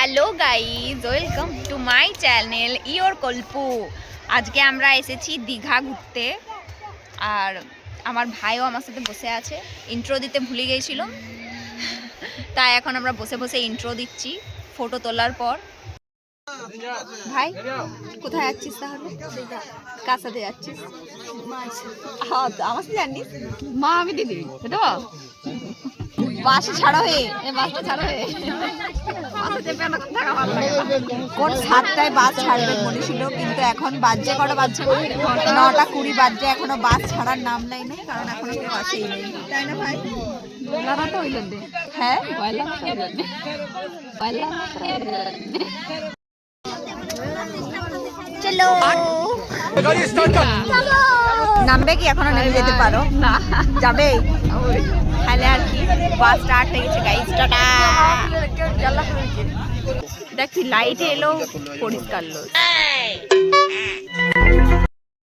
Hello guys, welcome to my channel your Kalpu. আজকে আমরা এসেছি দীঘা ঘুরতে, আর আমার ভাইও আমার সাথে বসে আছে। ইন্ট্রো দিতে ভুলে গিয়েছিল, তাই এখন আমরা বসে বসে ইন্ট্রো দিচ্ছি ফটো তোলার পর। ভাই কোথায় যাচ্ছিস তাহলে? কার সাথে যাচ্ছিস? আমার সাথে জানিস? মা আমি দিদি এটা বাসে ছাড়া হয়ে বাসটা ছাড়া হয়ে কোন 7টায় বাস ছাড়বে বলেছিল, কিন্তু এখন বাজছে কটা বাজছে? 9:20 বাজছে, এখনো বাস ছাড়ার নাম নাই নেই, কারণ এখনো কেউ আসেই নেই, তাই না ভাই? হ্যাঁ, চলো নামবে কি? এখনো নেমে যেতে পারো না? যাবে তাহলে আর কি। বাস স্টার্ট হয়ে গেছে গাইস, টাটা। দেখি লাইট এলো, পরিষ্কার লোক।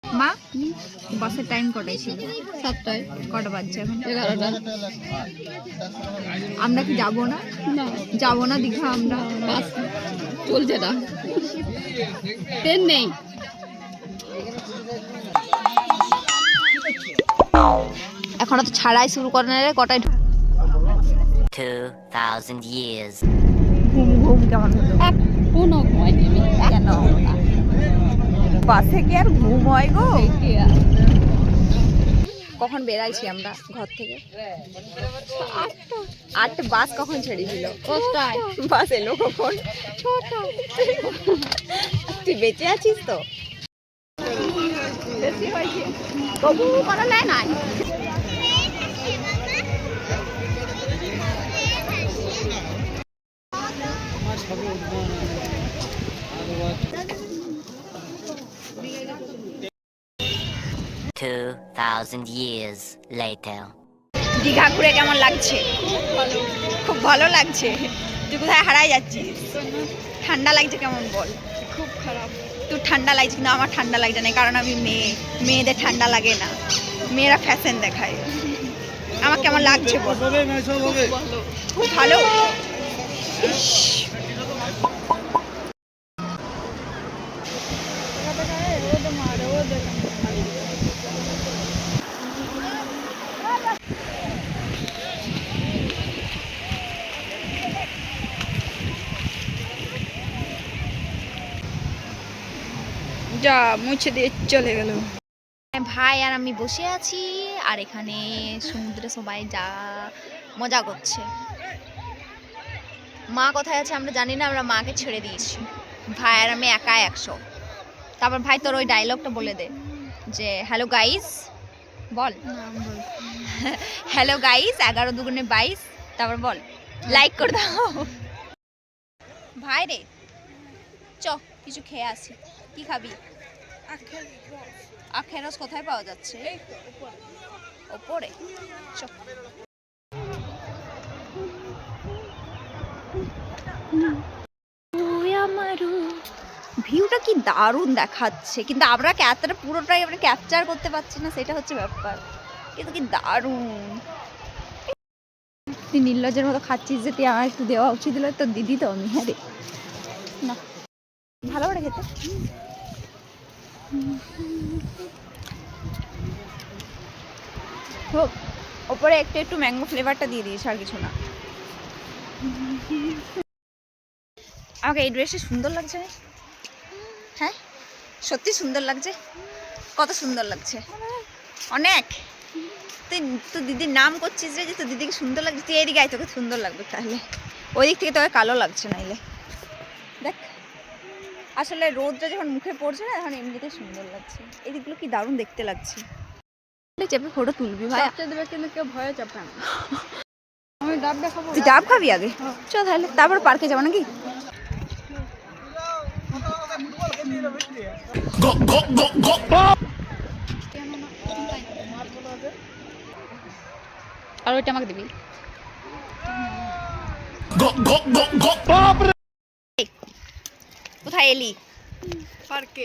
মা বাসের টাইম কটায় ছিল? 7টায়। কটা বাজছে এখন? 11টা। আমরা কি যাবো না? যাবো না দীঘা আমরা? বাস চলছে না, ট্রেন নেই। এখনো তো ছাড়াই শুরু করে না রে। কটায়? 2000 years। ঘুম ঘুম কেমন হলো? কোনো ঘুমাইনি আমি। কেন? বাসে কি আর ঘুম হয় গো? কখন বেরাইছি আমরা ঘর থেকে? 8টা। বাস কখন ছেড়েছিল? 10টায়। বাস এলো কখন? 6টায়। তুই বেঁচে আছিস তো? বেশি হয়েছে তবু করা নেয় নাই। years later। দীঘা ঘুরে কেমন লাগছে? খুব ভালো লাগছে। তুই কোথায় হারাই যাচ্ছিস? ঠান্ডা লাগছে কেমন বল? খুব খারাপ। তুই ঠান্ডা লাগছে, কিন্তু আমার ঠান্ডা লাগছে না, কারণ আমি মেয়ে। মেয়েদের ঠান্ডা লাগে না, মেয়েরা ফ্যাশন দেখায়। আমার কেমন লাগছে বল? খুব ভালো। যা মুছে দিয়ে চলে গেল। ভাই আর আমি বসে আছি, আর এখানে সমুদ্রে সবাই যা মজা করছে। মা কোথায় আছে আমরা জানি না, আমরা মাকে ছেড়ে দিয়েছি। ভাই আর আমি একা 100। তারপর ভাই তোর ওই ডায়লগটা বলে দে, যে হ্যালো গাইস বল। হ্যালো গাইস, 11 দুগুণে 22। তারপর বল লাইক করে দাও। ভাই রে চ কিছু খেয়ে আসি। কি খাবি? আখের রস কোথায় পাওয়া যাচ্ছে? ওপরে। ভিউটা কি দারুণ দেখাচ্ছে, কিন্তু আমরা এতটা পুরোটাই আমরা ক্যাপচার করতে পারছি না, সেটা হচ্ছে ব্যাপার। কিন্তু কি দারুণ। তুই নির্লজ্জের মতো খাচ্ছিস, যে তুই আমার একটু দেওয়া উচিত দিল। তোর দিদি তো আমি। হ্যাঁ রে, না ভালো করে খেতে। হোক, ওপরে একটু একটু ম্যাঙ্গো ফ্লেভারটা দিয়ে দিয়েছে, আর কিছু না। আমাকে এই ড্রেসে সুন্দর লাগছে। হ্যাঁ সত্যি সুন্দর লাগছে। কত সুন্দর লাগছে? অনেক। তুই তোর দিদির নাম করছিস রে, যে তোর দিদিকে সুন্দর লাগছে। তুই এদিকে আয়, তোকে সুন্দর লাগবে তাহলে। ওই দিক থেকে তোকে কালো লাগছে নাইলে। দেখ, আসলে রোদটা যখন মুখে পড়ছে না, তখন এমনিতে সুন্দর লাগছে। এই দিকগুলো কি দারুণ দেখতে লাগছে। চেপে ফটো তুলবি ভাই? দেবে কিন্তু কেউ ভয়ে চাপে না। আমি ডাব দেখাবো। তুই ডাব খাবি আগে? চল তাহলে, তারপর পার্কে যাবো নাকি? আর ওইটা আমাকে দিবি। কোথায় এলি? পার্কে।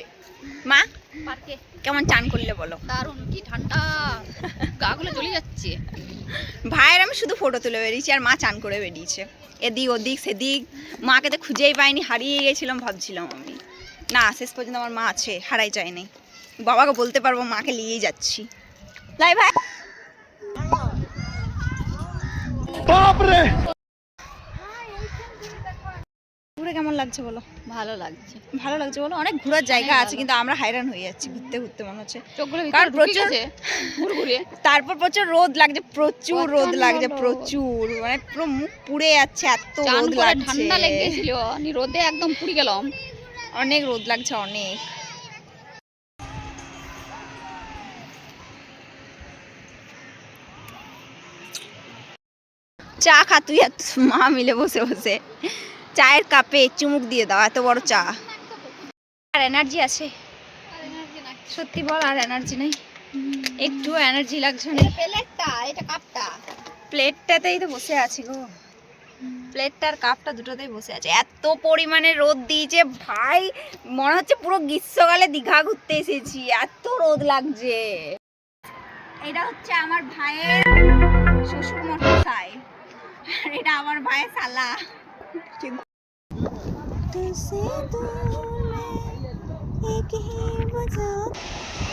মা পার্কে কেমন চান করলে বলো? দারুণ, কি ঠান্ডা, গা গুলো জ্বলে যাচ্ছে। ভাইয়ের আমি শুধু ফটো তুলে বেরিয়েছি আর মা চান করে বেরিয়েছে, এদিক ওদিক সেদিক। মাকে তো খুঁজেই পাইনি, হারিয়ে গেছিলাম ভাবছিলাম আমি। না, শেষ পর্যন্ত আমার মা আছে, হারাই যায় নাই। বাবাকে বলতে পারবো মাকে নিয়েই যাচ্ছি। লাই ভাই, ঘুরে কেমন লাগছে বলো? ভালো লাগছে, ভালো লাগছে বলো? অনেক ঘোরার জায়গা আছে কিন্তু আমরা হায়রান হয়ে যাচ্ছি ঘুরতে ঘুরতে, মনে হচ্ছে। চোখগুলো কারণ ভিতরে ঢুকে প্রচুর গেছে ঘুরঘুরে। তারপর প্রচুর রোদ লাগছে, প্রচুর রোদ প্রচণ্ড লাগছে, রোদ। প্রচুর, মানে পুরো মুখ পুড়ে যাচ্ছে, এত চান রোদ করে লাগছে। ঠান্ডা লেগে গেছিল, রোদে একদম পুড়ে গেলাম। অনেক রোদ লাগছে, অনেক। চা খা তুই আর মা মিলে বসে বসে, চায়ের কাপে চুমুক দিয়ে দাও, এত বড় চা। আর এনার্জি আছে? সত্যি বল, আর এনার্জি নেই? একটু এনার্জি লাগছে না? প্লেটটা, এটা কাপটা। প্লেটটাতেই তো বসে আছি গো, প্লেটটার কাপটা দুটোতেই বসে আছে। এত পরিমাণে রোদ দিয়েছে ভাই, মনে হচ্ছে পুরো গ্রীষ্মকালে দীঘা ঘুরতে এসেছি, এত রোদ লাগছে। এটা হচ্ছে আমার ভাইয়ের শ্বশুর মশাই, আর এটা আমার ভাইয়ের শালা।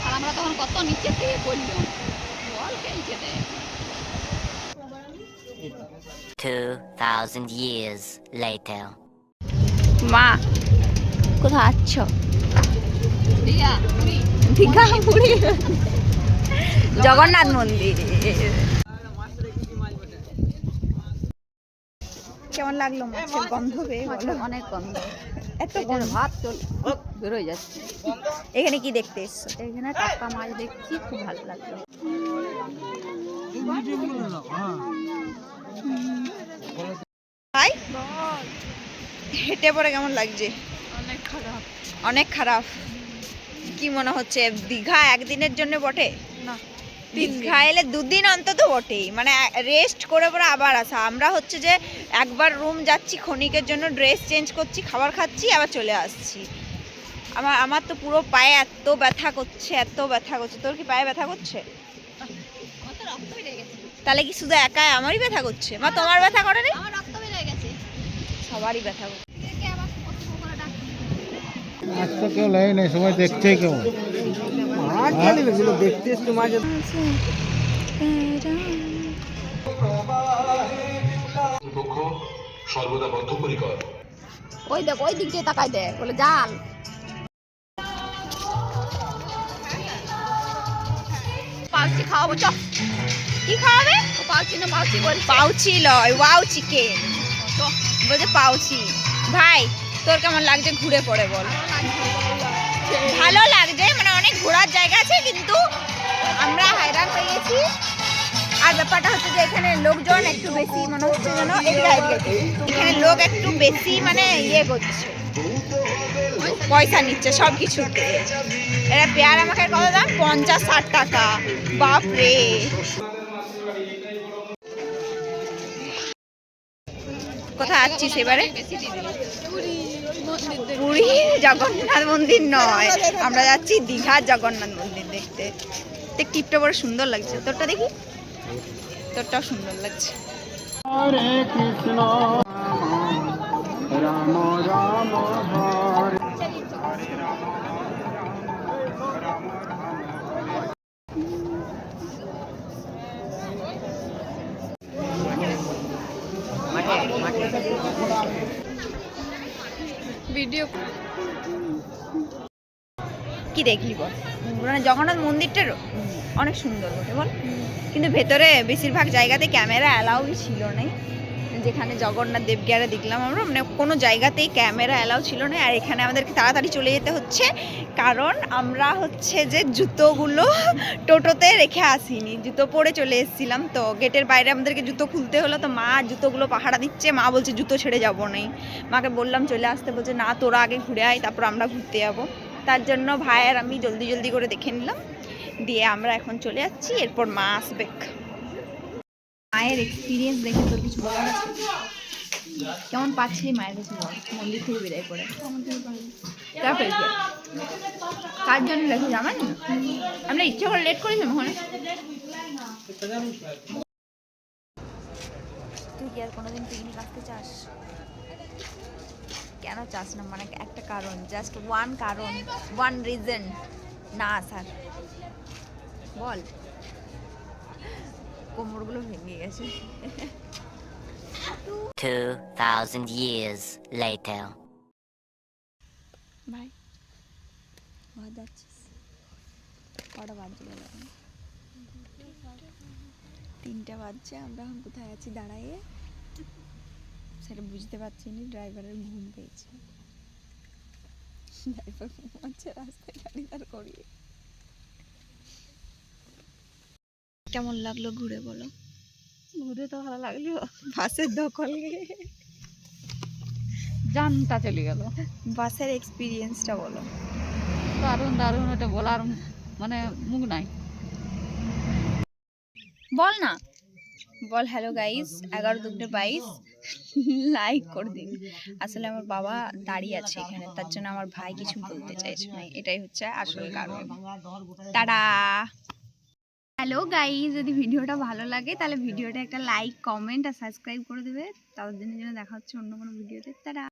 আর আমরা তখন কত নিচে থেকে পড়লাম, বল খেলছে দে। 2,000 years later. মা কোথায় আছ? দিয়া পুরি। দীঘা পুরী, জগন্নাথ মন্দির। কেমন লাগলো মাছের গন্ধ পেয়ে বলো? অনেক গন্ধ, এত পেটের গন্ধ। ভাত চল বেরোয় যাচ্ছে। এখানে কি দেখতে এসছো? এখানে টাটকা মাছ দেখছি, খুব ভালো লাগলো। ভাই হেঁটে পড়ে কেমন লাগছে? অনেক খারাপ। অনেক খারাপ। কি মনে হচ্ছে দীঘা একদিনের জন্য বটে? না, দীঘা এলে দুদিন অন্তত বটেই, মানে রেস্ট করে পরে আবার আসা। আমরা হচ্ছে যে একবার রুম যাচ্ছি, ক্ষণিকের জন্য ড্রেস চেঞ্জ করছি, খাবার খাচ্ছি, আবার চলে আসছি। আমার তো পুরো পায়ে এত ব্যথা করছে, এত ব্যথা করছে। তোর কি পায়ে ব্যথা করছে? আমার তো রক্ত বেড়ে গেছে। তাহলে কি শুধু একাই আমারই ব্যথা করছে? মা তোমার ব্যথা করে নি? আমার রক্ত বেড়ে গেছে। সবারই ব্যথা করছে। একে আবার কত করে ডাক। আজ তো কেউ লাই নাই, সবাই দেখছে কেউ। দেখতে এসছো মাঝে। কর্তৃপক্ষ সর্বদা বদ্ধপরিকর। ওই দেখ, ওই দিক দিয়ে তাকাই দেখ, বলে জাল। পাউচি খাওয়াবো, চ। কি খাওয়াবে? ও পাউচি না পাউচি বল। পাউচি লয়, ওয়াও চিকেন বলছে, পাউচি। ভাই তোর কেমন লাগছে ঘুরে পড়ে বল? ভালো লাগছে, মানে অনেক ঘোরার জায়গা আছে কিন্তু আমরা হায়রান হয়ে গেছি। আর ব্যাপারটা হচ্ছে যে এখানে লোকজন একটু বেশি, মনে হচ্ছে যেন এখানে লোক একটু বেশি মানে ইয়ে করছে, পয়সা নিচ্ছে সব কিছুতে। এরা পেয়ারা মাখার কত দাম? 50-60 টাকা। বাপরে। কোথায় আছিস এবারে? পুরী জগন্নাথ মন্দির নয়, আমরা যাচ্ছি দীঘার জগন্নাথ মন্দির দেখতে। দেখ টিপটা বড় সুন্দর লাগছে, তোরটা দেখি, তোরটাও সুন্দর লাগছে। হরে কৃষ্ণ রাম রাম হরে ভিডিও কি দেখলি বল? মানে জগন্নাথ মন্দিরটা অনেক সুন্দর বটে বল, কিন্তু ভেতরে বেশিরভাগ জায়গাতে ক্যামেরা অ্যালাউই ছিল না। যেখানে জগন্নাথ দেবগিয়ারে দেখলাম আমরা, মানে কোনো জায়গাতেই ক্যামেরা অ্যালাউ ছিল না। আর এখানে আমাদেরকে তাড়াতাড়ি চলে যেতে হচ্ছে, কারণ আমরা হচ্ছে যে জুতোগুলো টোটোতে রেখে আসিনি, জুতো পরে চলে এসেছিলাম। তো গেটের বাইরে আমাদেরকে জুতো খুলতে হলো, তো মা জুতোগুলো পাহারা দিচ্ছে। মা বলছে জুতো ছেড়ে যাবো না। মাকে বললাম চলে আসতে, বলছে না তোরা আগে ঘুরে আয়, তারপর আমরা ঘুরতে যাবো। তার জন্য ভাই আর আমি জলদি জলদি করে দেখে নিলাম, দিয়ে আমরা এখন চলে যাচ্ছি। এরপর মা আসবে। মায়ের এক্সপিরিয়েন্স দেখে তোর কিছু বলার আছে? কেমন পাচ্ছি মায়ের কাছে বল, মন্দির থেকে বিদায় করে? কার জন্য রেখে জানেন? আমরা ইচ্ছে করে লেট করেছিলাম ওখানে। তুই কি আর কোনোদিন পিকনিক আসতে চাস? কেন চাস না? মানে একটা কারণ, জাস্ট ওয়ান কারণ, ওয়ান রিজন না আসার বল। কোমরগুলো ভেঙে গেছে। 2,000 years later. ভাই ঘর যাচ্ছিস? কটা বাজছে বলো এখন? 3টা বাজছে। আমরা এখন কোথায় আছি দাঁড়াইয়ে সেটা বুঝতে পারছি না। ড্রাইভারের ঘুম পেয়েছে, ড্রাইভার ঘুমাচ্ছে রাস্তায় গাড়ি দাঁড় করিয়ে। কেমন লাগলো ঘুরে বলো? ঘুরে তো ভালো লাগলো, বাসের দখল জানটা চলে গেল। বাসের এক্সপিরিয়েন্সটা বলো। দারুণ দারুণ, এটা বলার মানে মুখ নাই। বল না, বল হ্যালো গাইস, 11/2/22 লাইক করে দিন। আসলে আমার বাবা দাঁড়িয়ে আছে এখানে, তার জন্য আমার ভাই কিছু বলতে চাইছে না, এটাই হচ্ছে আসল কারণ। টাটা। হ্যালো গাইস, যদি ভিডিওটা ভালো লাগে তাহলে ভিডিওটা একটা লাইক, কমেন্ট আর সাবস্ক্রাইব করে দেবে। তাদের জন্য দেখা হচ্ছে অন্য কোনো ভিডিওতে। টাটা।